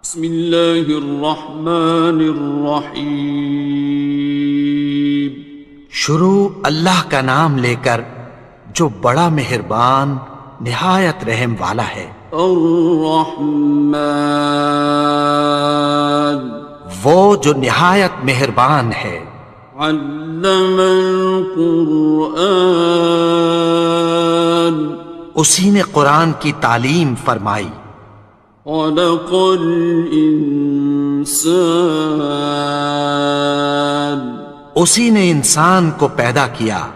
بسم اللہ الرحمن الرحیم۔ شروع اللہ کا نام لے کر جو بڑا مہربان نہایت رحم والا ہے۔ الرحمن، وہ جو نہایت مہربان ہے۔ علم القرآن، اسی نے قرآن کی تعلیم فرمائی۔ خلق الانسان، اسی نے انسان کو پیدا کیا۔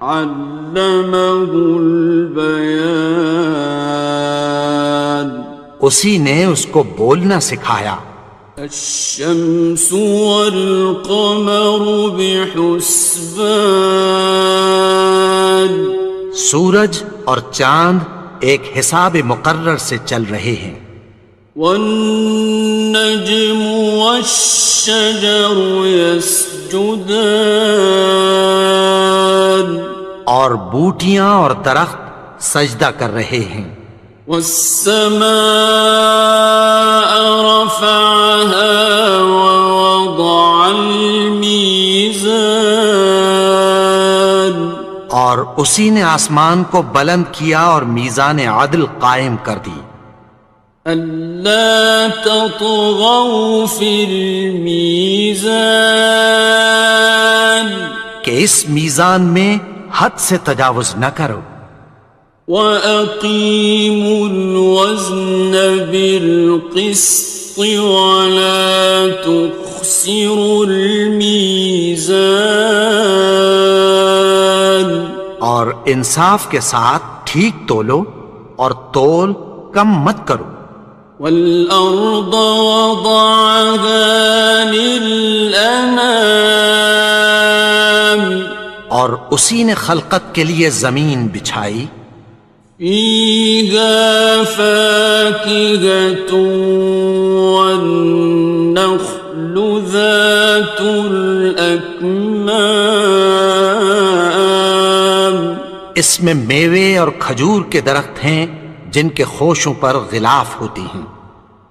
علمہ البیان، اسی نے اس کو بولنا سکھایا۔ الشمس والقمر بحسبان، سورج اور چاند ایک حساب مقرر سے چل رہے ہیں۔ والنجم والشجر يسجدان، اور بوٹیاں اور درخت سجدہ کر رہے ہیں۔ والسماء رفعها ووضع الميزان، اور اسی نے آسمان کو بلند کیا اور میزان عدل قائم کر دی۔ ألا تطغوا في الميزان، کہ اس میزان میں حد سے تجاوز نہ کرو۔ وَأَقِيمُوا الْوَزْنَ بِالْقِسْطِ وَلَا تُخْسِرُوا الْمِيزَانَ، اور انصاف کے ساتھ ٹھیک تولو اور تول کم مت کرو۔ وَالْأَرْضَ وَضَعَهَا لِلْأَنَامِ، اور اسی نے خلقت کے لیے زمین بچھائی۔ فِيهَا فَاكِهَةٌ وَالنَّخْلُ ذَاتُ الْأَكْمَامِ، اس میں میوے اور کھجور کے درخت ہیں جن کے خوشوں پر غلاف ہوتی ہیں۔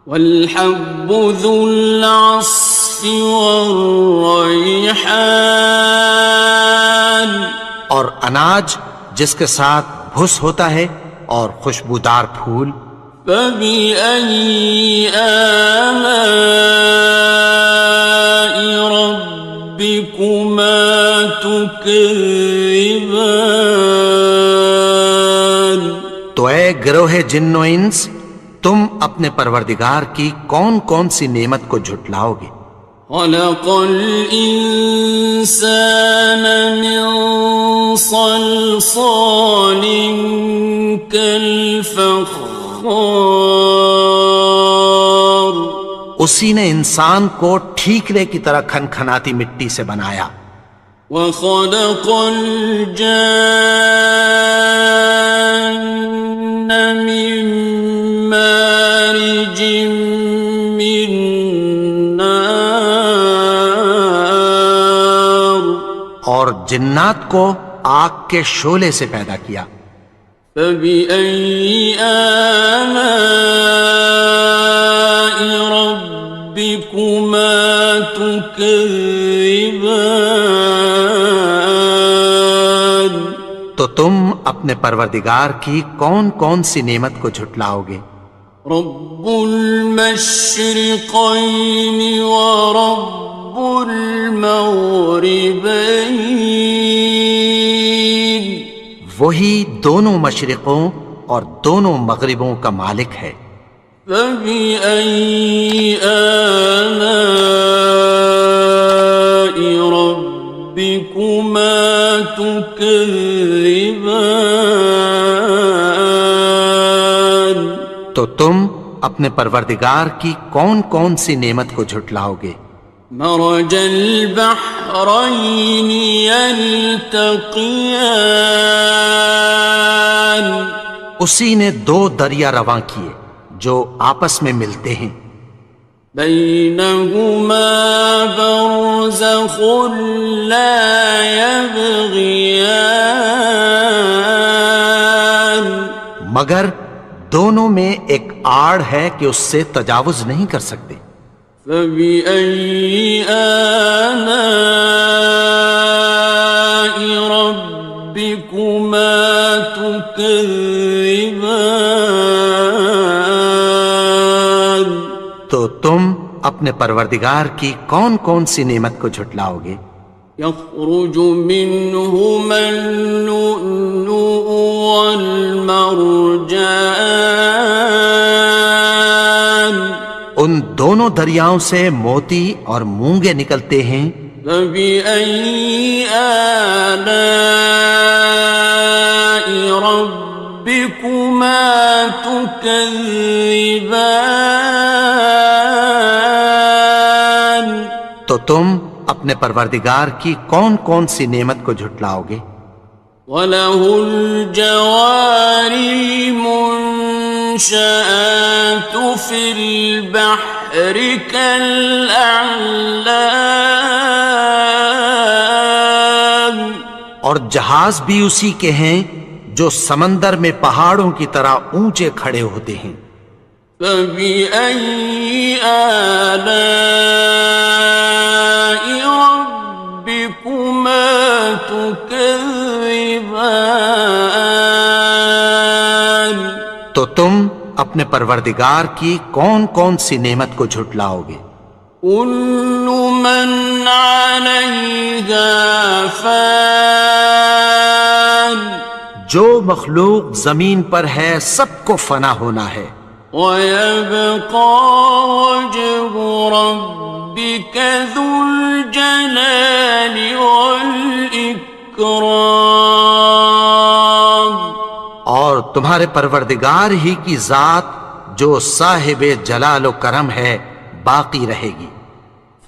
وَالْحَبُّ ذُو الْعَصْفِ وَالرَّيْحَانِ، اور اناج جس کے ساتھ بھس ہوتا ہے اور خوشبودار پھول۔ فَبِأَيِّ آلَاءِ رَبِّكُمَا تُكَذِّبَانِ، تو اے گروہ جن و انس، تم اپنے پروردگار کی کون کون سی نعمت کو جھٹلاؤ گے؟ خَلَقَ الْإِنسَانَ مِنْ صَلْصَالٍ كَالْفَخَّارِ، اسی نے انسان کو ٹھیکرے کی طرح کھنکھناتی مٹی سے بنایا۔ وَخَلَقَ الْجَانَّ مِن مَّارِجٍ مِّن نَّارٍ، اور جنات کو آگ کے شعلے سے پیدا کیا۔ فَبِأَيِّ آلَاءِ رَبِّكُمَا تُكَذِّبَانِ، تو تم اپنے پروردگار کی کون کون سی نعمت کو جھٹلاؤ گے؟ رب المشرقین ورب المغربین، وہی دونوں مشرقوں اور دونوں مغربوں کا مالک ہے۔ فَبِأَيِّ آلَاءِ رَبِّكُمَا تُكَذِّبَانِ، تو تم اپنے پروردگار کی کون کون سی نعمت کو جھٹلاؤ گے؟ مرج البحرین یلتقیان، اسی نے دو دریا رواں کیے جو آپس میں ملتے ہیں۔ بینہما برزخ لا یبغیان، مگر دونوں میں ایک آڑ ہے کہ اس سے تجاوز نہیں کر سکتے۔ فبأي آلاء ربكما تكذبان؟ تو تم اپنے پروردگار کی کون کون سی نعمت کو جھٹلاؤ گے؟ يخرج منهما اللؤلؤ والمرجان، ان دونوں دریاؤں سے موتی اور مونگے نکلتے ہیں۔ فبأي آلاء ربكما تكذبان؟ تو تم اپنے پروردگار کی کون کون سی نعمت کو جھٹلاؤ گے؟ وَلَهُ الْجَوَارِ الْمُنشَآتُ فِي الْبَحْرِ كَالْأَعْلَامِ، اور جہاز بھی اسی کے ہیں جو سمندر میں پہاڑوں کی طرح اونچے کھڑے ہوتے ہیں۔ فَبِأَيِّ آلَاءِ رَبِّكُمَا تُكَذِّبَانِ؟ تو تم اپنے پروردگار کی کون کون سی نعمت کو جھٹلاؤ گے؟ كُلُّ مَنْ عَلَيْهَا فَانٍ، جو مخلوق زمین پر ہے سب کو فنا ہونا ہے۔ وَيَبْقَى وَجْهُ رَبِّكَ ذُو الْجَلَالِ وَالْإِكْرَامِ، اور تمہارے پروردگار ہی کی ذات جو صاحب جلال و کرم ہے باقی رہے گی۔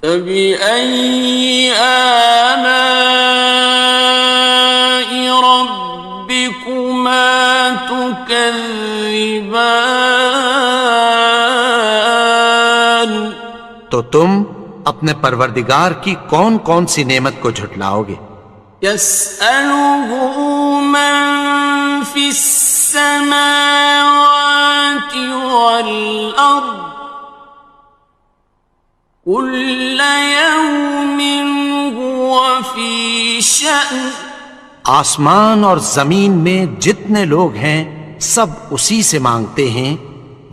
فَبِأَيِّ آلَاءِ رَبِّكُمَا تُكَذِّبَانِ؟ تو تم اپنے پروردگار کی کون کون سی نعمت کو جھٹلاؤ گے؟ يَسْأَلُهُ مَن فِي السَّمَاوَاتِ وَالْأَرْضِ كُلَّ يَوْمٍ هُوَ فِي شَأْنٍ، آسمان اور زمین میں جتنے لوگ ہیں سب اسی سے مانگتے ہیں،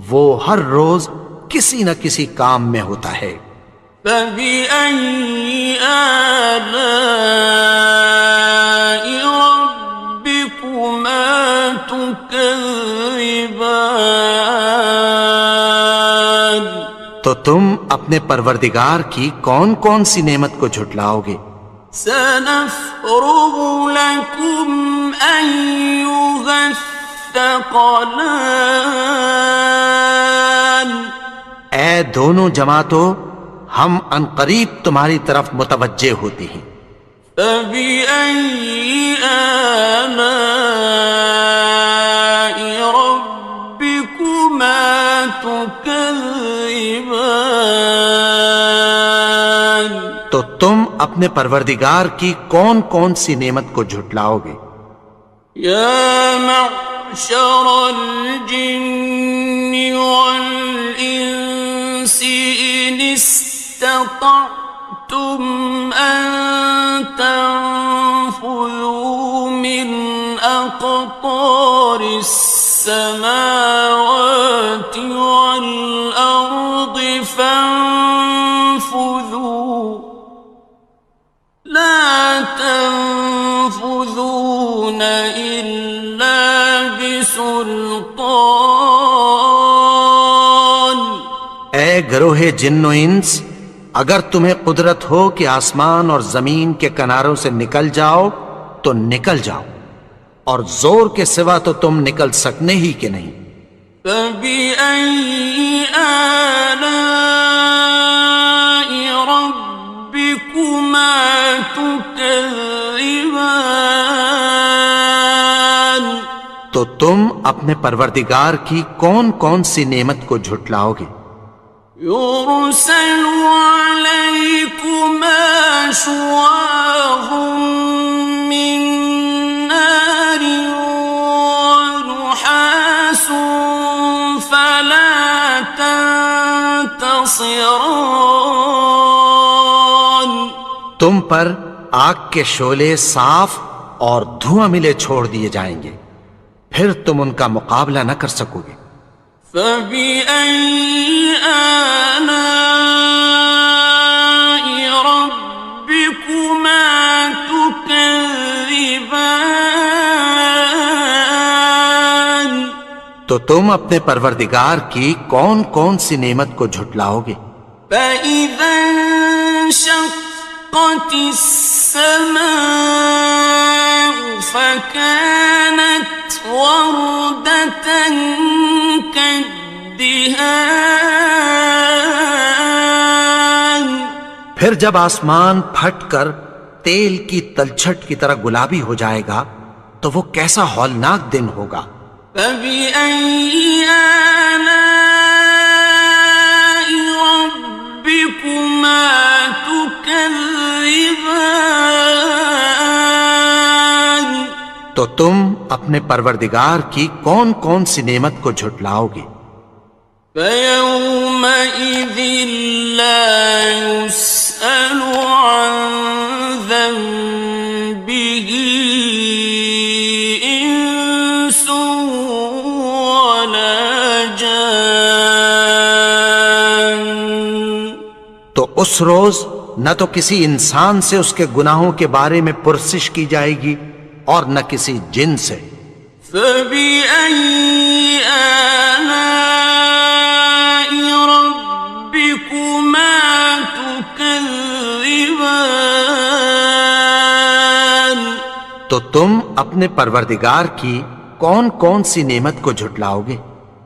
وہ ہر روز کسی نہ کسی کام میں ہوتا ہے۔ فَبِأَيِّ آلَاءِ رَبِّكُمَا تُكَذِّبَانِ؟ تو تم اپنے پروردگار کی کون کون سی نعمت کو جھٹلاؤ گے؟ سَنَفْرُغُ لَكُمْ أَيُّهَ الثَّقَلَانِ، اے دونوں جماعتوں ہم عنقریب تمہاری طرف متوجہ ہوتے ہیں۔ فَبِأَيِّ آلَاءِ رَبِّكُمَا تُكَذِّبَانِ؟ تو تم اپنے پروردگار کی کون کون سی نعمت کو جھٹلاؤ گے؟ يَا مَعْشَرَ الْجِنِّ وَالْإِنسِ إِنِ اسْتَطَعْتُمْ أَن تَنفُذُوا مِنْ أَقْطَارِ السَّمَاوَاتِ وَالْأَرْضِ فَانفُذُوا لَا تَنفُذُونَ إِلَّا بِسُلْطَانٍ۔ اے گروہ جن و انس، اگر تمہیں قدرت ہو کہ آسمان اور زمین کے کناروں سے نکل جاؤ تو نکل جاؤ، اور زور کے سوا تو تم نکل سکنے ہی کہ نہیں۔ فَبِأَيِّ آلَاءِ رَبِّكُمَا تُكَذِّبَانِ؟ تو تم اپنے پروردگار کی کون کون سی نعمت کو جھٹلاؤ گے؟ يُرْسَلُ عَلَيْكُمَا شُوَاظٌ مِّن نَّارٍ وَنُحَاسٌ ينتصران تم پر آگ کے شعلے صاف اور دھواں ملے چھوڑ دیے جائیں گے، پھر تم ان کا مقابلہ نہ کر سکو گے۔ فبأي آلاء ربكما تكذبان تو تم اپنے پروردگار کی کون کون سی نعمت کو جھٹلاؤ گے؟ فإذا انشقت السماء فكانت وردة كالدهان پھر جب آسمان پھٹ کر تیل کی تلچھٹ کی طرح گلابی ہو جائے گا تو وہ کیسا ہولناک دن ہوگا۔ فبأي آلاء ربكما تكذبان تو تم اپنے پروردگار کی کون کون سی نعمت کو جھٹلاؤ گے؟ فيومئذ لا يسأل عن ذنبه إنس ولا جان تو اس روز نہ تو کسی انسان سے اس کے گناہوں کے بارے میں پرسش کی جائے گی اور نہ کسی جن سے۔ فبأي آلاء ربكما تكذبان تو تم اپنے پروردگار کی کون کون سی نعمت کو جھٹلاؤ گے؟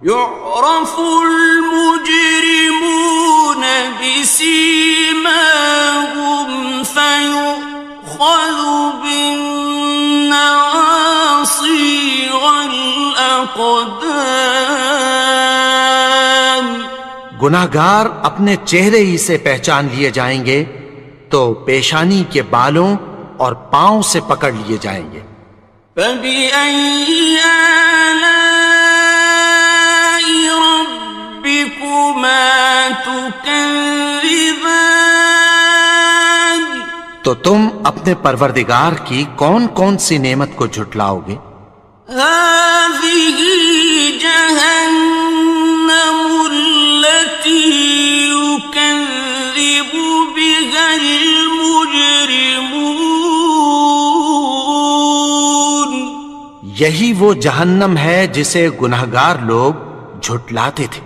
يعرف المجرمون بسيماهم فيؤخذ بالنواصي والأقدام گناہگار اپنے چہرے ہی سے پہچان لیے جائیں گے تو پیشانی کے بالوں اور پاؤں سے پکڑ لیے جائیں گے۔ فبأي آلاء ربكما تكذبان تو تم اپنے پروردگار کی کون کون سی نعمت کو جھٹلاؤ گے؟ هذه جهنم التي يكذب بها المجرمون یہی وہ جہنم ہے جسے گناہگار لوگ جھٹلاتے تھے۔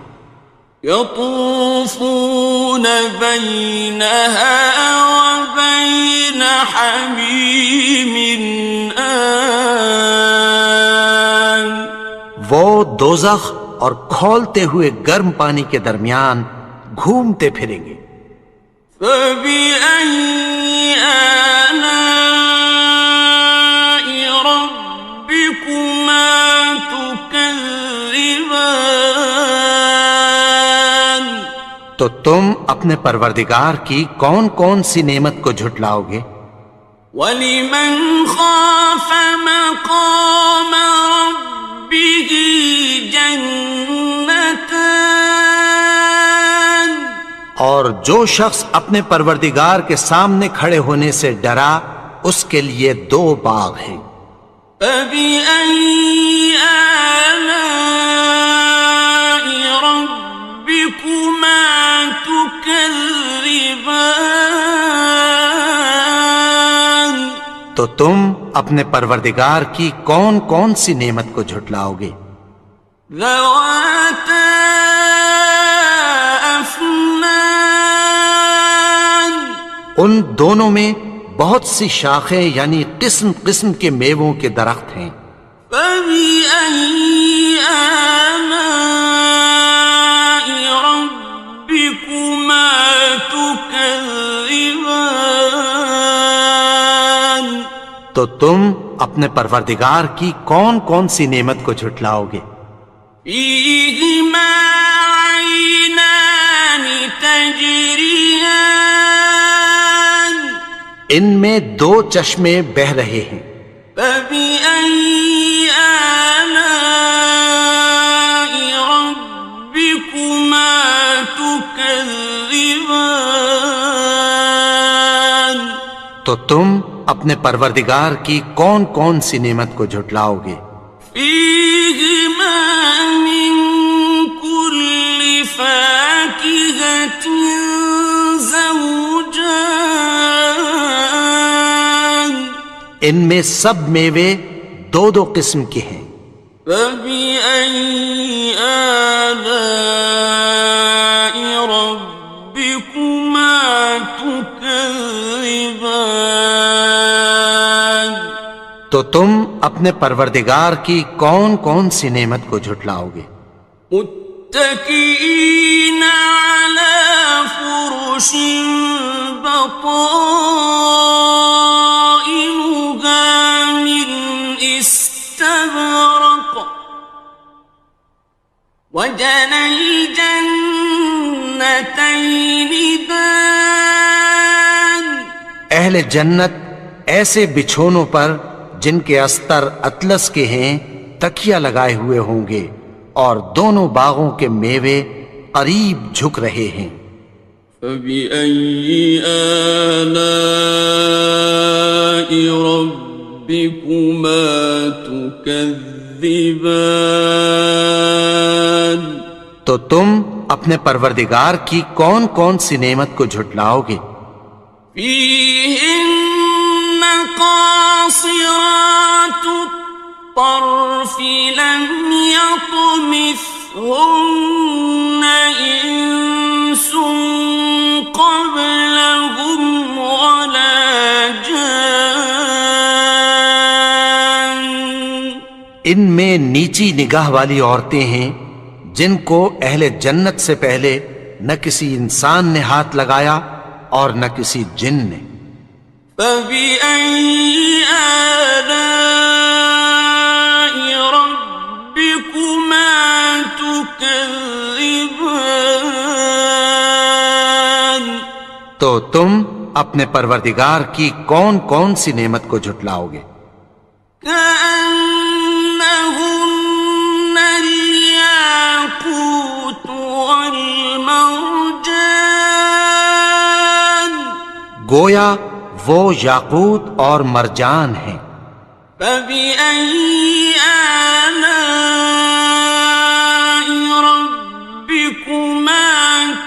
يطوفون بينها وبين حميم آن وہ دوزخ اور کھولتے ہوئے گرم پانی کے درمیان گھومتے پھریں گے۔ فبأي آلاء ربكما تكذبان تو تم اپنے پروردگار کی کون کون سی نعمت کو جھٹلاؤ گے؟ وَلِمَنْ خَافَ مَقَامَ رَبِّهِ جَنَّتَانِ اور جو شخص اپنے پروردگار کے سامنے کھڑے ہونے سے ڈرا اس کے لیے دو باغ ہیں۔ فَبِأَيِّ آلَاءِ رَبِّكُمَا تُكَذِّبَانِ تو تم اپنے پروردگار کی کون کون سی نعمت کو جھٹلاؤ گے؟ ذَوَاتَا أَفْنَانٍ ان دونوں میں بہت سی شاخیں یعنی قسم قسم کے میووں کے درخت ہیں۔ فَبِأَيِّ آلَاءِ رَبِّكُمَا تُكَذِّبَانِ تو تم اپنے پروردگار کی کون کون سی نعمت کو جھٹلاؤ گے؟ فِيهِمَا عَيْنَانِ تَجْرِيَانِ ان میں دو چشمے بہہ رہے ہیں۔ فَبِأَيِّ آلَاءِ رَبِّكُمَا تُكَذِّبَانِ تكذبان تو تم اپنے پروردگار کی کون کون سی نعمت کو جھٹلاؤ گے؟ فيهما من كل فاكهة زوجان ان میں سب میوے دو دو قسم کے ہیں۔ فبأي آلاء ربكما تكذبان تو تم اپنے پروردگار کی کون کون سی نعمت کو جھٹلاؤ گے؟ متكئين على فرش بطائنها من استبرق وجنى الجنتين دان اہل جنت ایسے بچھونوں پر جن کے استر اطلس کے ہیں تکیہ لگائے ہوئے ہوں گے، اور دونوں باغوں کے میوے قریب جھک رہے ہیں۔ فبأي آلاء ربكما تكذبان تو تم اپنے پروردگار کی کون کون سی نعمت کو جھٹلاؤ گے؟ فيهن قاصرات الطرف لم يطمثهن إنس قبلهم ولا جان ان میں نیچی نگاہ والی عورتیں ہیں جن کو اہل جنت سے پہلے نہ کسی انسان نے ہاتھ لگایا اور نہ کسی جن نے۔ فبأي آلاء ربكما تكذبان تو تم اپنے پروردگار کی کون کون سی نعمت کو جھٹلاؤ گے؟ كأنهن الياقوت والمرجان گویا وہ یاقوت اور مرجان ہیں۔ فبأي آلاء ربكما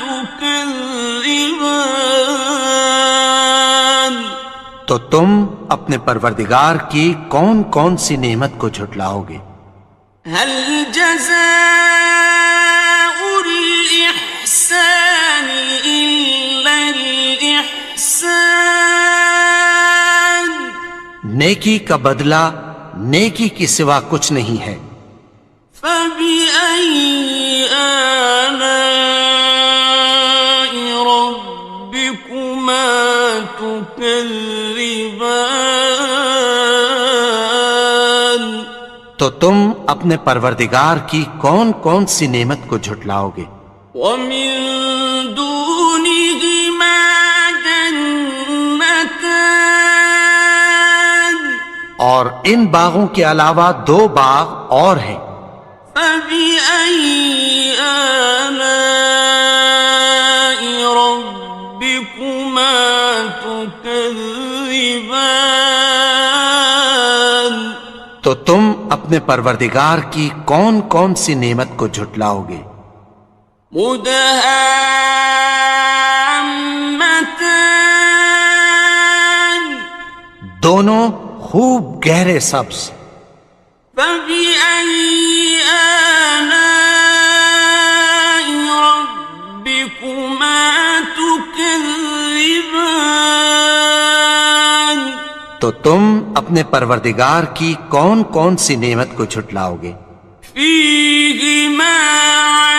تكذبان تو تم اپنے پروردگار کی کون کون سی نعمت کو جھٹلاؤ گے؟ هل جزاء الإحسان إلا الإحسان نیکی کا بدلہ نیکی کی سوا کچھ نہیں ہے۔ فبأي آلاء ربكما تكذبان تو تم اپنے پروردگار کی کون کون سی نعمت کو جھٹلاؤ گے؟ ومن دونهما جنتان اور ان باغوں کے علاوہ دو باغ اور ہیں۔ فبأي آلاء ربكما تكذبان تو تم اپنے پروردگار کی کون کون سی نعمت کو جھٹلاؤ گے؟ مدهامتان دونوں خوب گہرے سبز۔ فبأي آلاء ربكما تكذبان تو تم اپنے پروردگار کی کون کون سی نعمت کو جھٹلاؤ گے؟ فيهما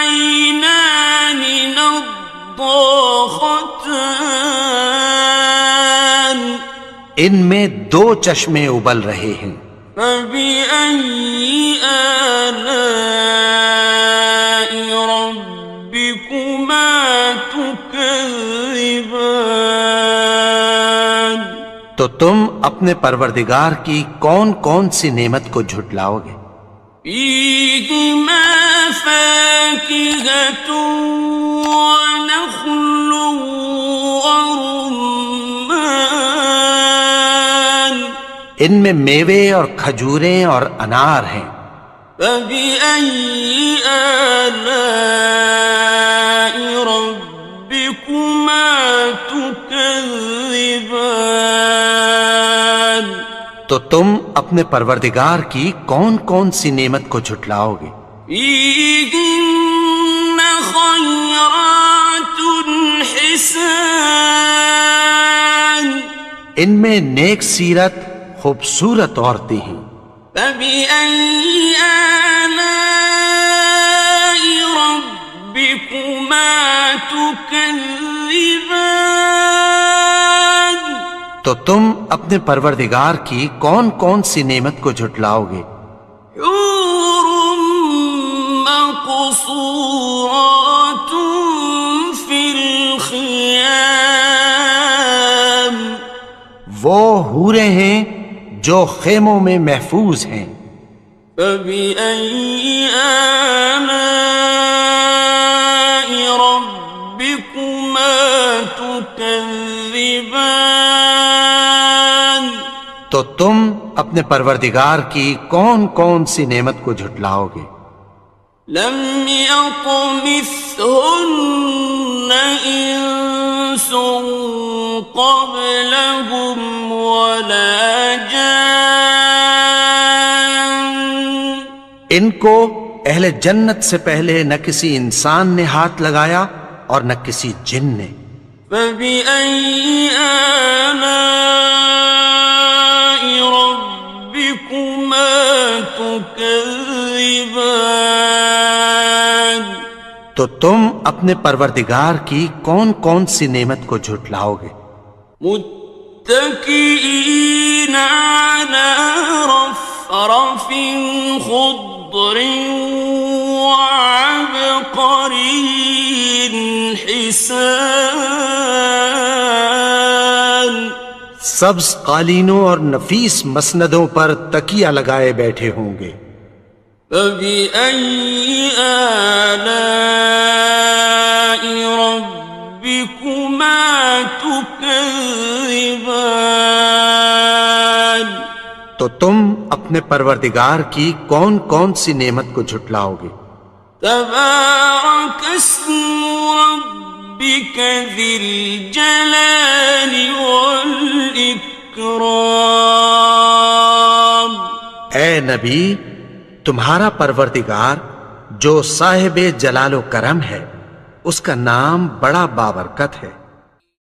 عينان نضاختان ان میں دو چشمے ابل رہے ہیں۔ فبأي آلاء ربكما تكذبان تو تم اپنے پروردگار کی کون کون سی نعمت کو جھٹلاؤ گے؟ فيهما فاكهة ونخل ورمان ان میں میوے اور کھجوریں اور انار ہیں. فبأي آلاء ربكما تكذبان تو تم اپنے پروردگار کی کون کون سی نعمت کو جھٹلاؤ گے؟ فيهن خيرات حسان ان میں نیک سیرت خوبصورت عورتیں ہیں. فبأي آلاء ربكما تكذبان تو تم اپنے پروردگار کی کون کون سی نعمت کو جھٹلاؤ گے؟ حور مقصورات في الخيام وہ حوریں ہیں جو خیموں میں محفوظ ہیں. فبأي آلاء ربكما تكذبان تو تم اپنے پروردگار کی کون کون سی نعمت کو جھٹلاؤ گے؟ لم يطمثهن إنس قبلهم ولا جان ان کو اہل جنت سے پہلے نہ کسی انسان نے ہاتھ لگایا اور نہ کسی جن نے. فبأي آلاء ربكما تكذبان تو تم اپنے پروردگار کی کون کون سی نعمت کو جھٹلاؤ گے؟ متكئين على رفرف خضر وعبقري حسان سبز قالینوں اور نفیس مسندوں پر تکیہ لگائے بیٹھے ہوں گے. فبأي آلاء ربكما تكذبان تو تم اپنے پروردگار کی کون کون سی نعمت کو جھٹلاؤ گے؟ تبارك اسم ربك ذي الجلال والإكرام اے نبی، تمہارا پروردگار جو صاحب جلال و کرم ہے، اس کا نام بڑا بابرکت ہے.